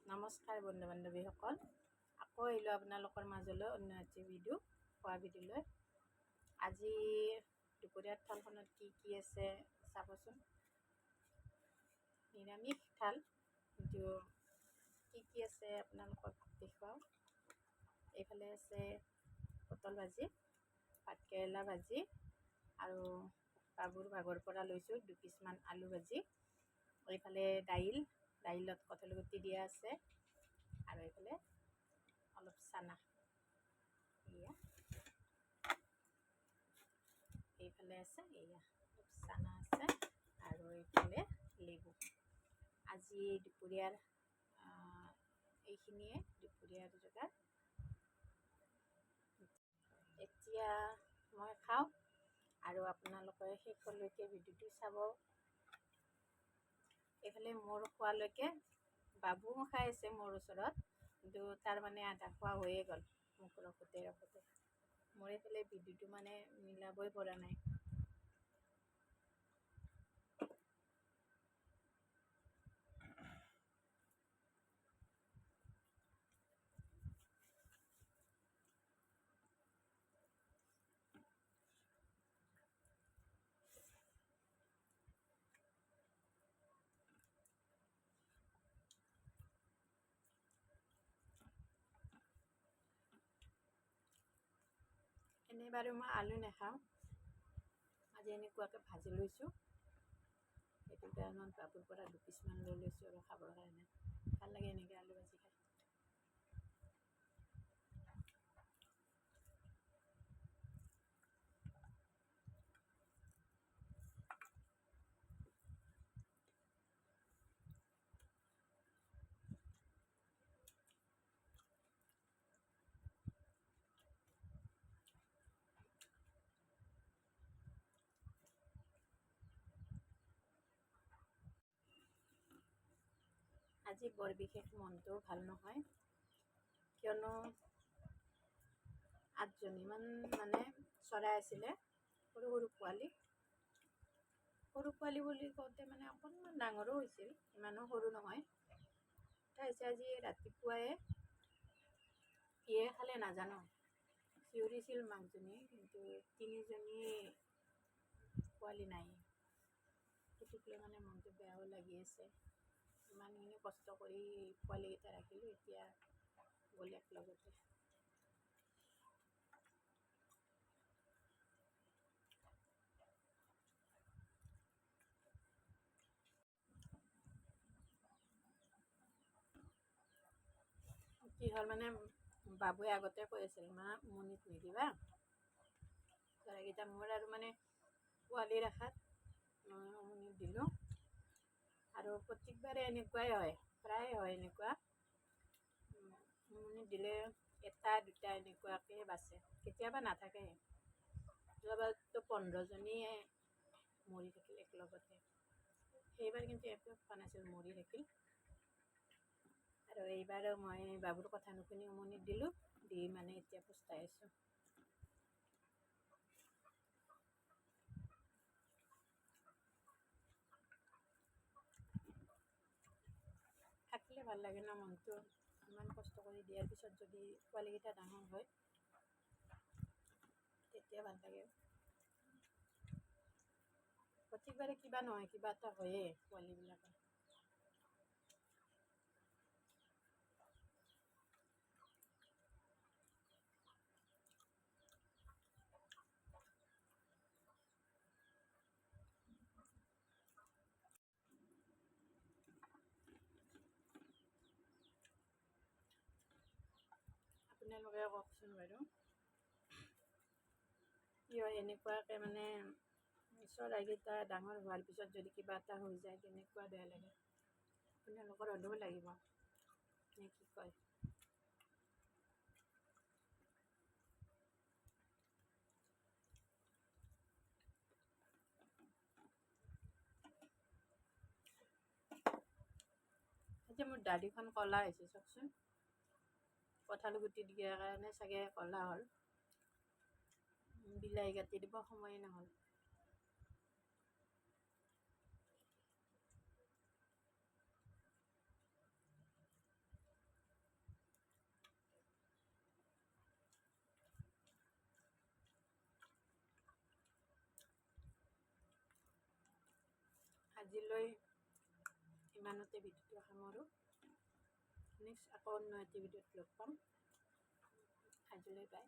নমস্কাৰ বন্ধু বান্ধৱীসকল, আকৌ আহিলোঁ আপোনালোকৰ মাজলৈ অন্য এটি খোৱা ভিডিঅ' লৈ। আজি দুপৰীয়াৰ থালখনত কি আছে চাবচোন। নিৰামিষ থাল, কিন্তু কি আছে আপোনালোকক দেখুৱাওঁ। এইফালে আছে পটল ভাজি, ভাতকেৰেলা ভাজি আৰু বাবুৰ ভাগৰ পৰা লৈছোঁ 2 পিচমান আলু ভাজি। এইফালে দাইলত কঁঠালগুটি দিয়া আছে আৰু এইফালে অলপ চানা। এইফালে আছে অলপ চানা আছে আৰু এইফালে লেবু। আজি দুপৰীয়াৰ এইখিনিয়ে দুপৰীয়াৰ যোগাৰ। এতিয়া মই খাওঁ আৰু আপোনালোকে শেষলৈকে ভিডিঅ'টো চাব। এইফালে মোৰ খোৱালৈকে বাবুও খাই আছে মোৰ ওচৰত, কিন্তু তাৰ মানে আধা খোৱা হৈয়ে গ'ল মোক ৰখোতে। মোৰ এইফালে ভিডিঅ'টো মানে মিলাবই পৰা নাই। এনেই বাৰু মই আলু নাখাওঁ, আজি এনেকুৱাকৈ ভাজি লৈছোঁ। সেইটো কাৰণত বাবুৰ পৰা 2 পিচমান লৈ লৈছোঁ আৰু খাবৰ কাৰণে। ভাল লাগে এনেকৈ আলু ভাজি খাই। আজি বৰ বিশেষ মনটো ভাল নহয়, কিয়নো 8জনীমান মানে চৰাই আছিলে, সৰু পোৱালি। সৰু পোৱালি বুলি কওঁতে মানে অকণমান ডাঙৰো হৈছিল, ইমানো সৰু নহয়। তাৰপিছত আজি ৰাতিপুৱাই কিহে খালে নাজানো, চিঞৰিছিল মাকজনীয়ে, কিন্তু 3জনী পোৱালি নাই। সেইটোক লৈ মানে মনটো বেয়াও লাগি আছে। ইমানখিনি কষ্ট কৰি পোৱালিকেইটা ৰাখিলোঁ, এতিয়া গ'ল লগতে। কি হ'ল মানে, বাবুৱে আগতে কৈ আছিল, মা উমনিত নিদিবা চৰাইকেইটা। মোৰ আৰু মানে পোৱালি ৰখাত মই উমনিত দিলোঁ, আৰু প্ৰত্যেকবাৰে এনেকুৱাই হয়, প্ৰায় হয় এনেকুৱা। উমনিত দিলে 1টা 2টা এনেকুৱাকৈ বাচে, কেতিয়াবা নাথাকে। যোৱাবাৰতো 15জনীয়ে মৰি থাকিল একেলগতে। সেইবাৰ কিন্তু একো খোৱা নাছিল, মৰি থাকিল। আৰু এইবাৰো মই বাবুৰ কথা নুশুনি উমনিত দিলোঁ, দি মানে এতিয়া পস্তাই আছোঁ। থাকিলে ভাল লাগে ন মনটো। ইমান কষ্ট কৰি দিয়াৰ পিছত যদি পোৱালিকেইটা ডাঙৰ হয়, তেতিয়া ভাল লাগে। প্ৰত্যেকবাৰে কিবা নহয় কিবা এটা হয়েই পোৱালিবিলাকৰ। আপোনালোকে কওকচোন বাৰু, কিয় এনেকুৱাকৈ মানে চৰাইকেইটা ডাঙৰ হোৱাৰ পিছত যদি কিবা এটা হৈ যায়, তেনেকুৱা বেয়া লাগে। আপোনালোকৰ হ'লেও লাগিব নে কি কয়? এতিয়া মোৰ দাঢ়িখন ক'লা হৈছে চাওকচোন, কঁঠাল গুটি দিয়াৰ কাৰণে চাগে ক'লা হ'ল। বিলাহী কাটি দিব সময়ে নহ'ল। আজিলৈ ইমানতে ভিডিঅ'টো সামৰোঁ। নেক্সট আকৌ অন্য এটি ভিডিঅ'ত লগ পাম। আজিলৈ বাই।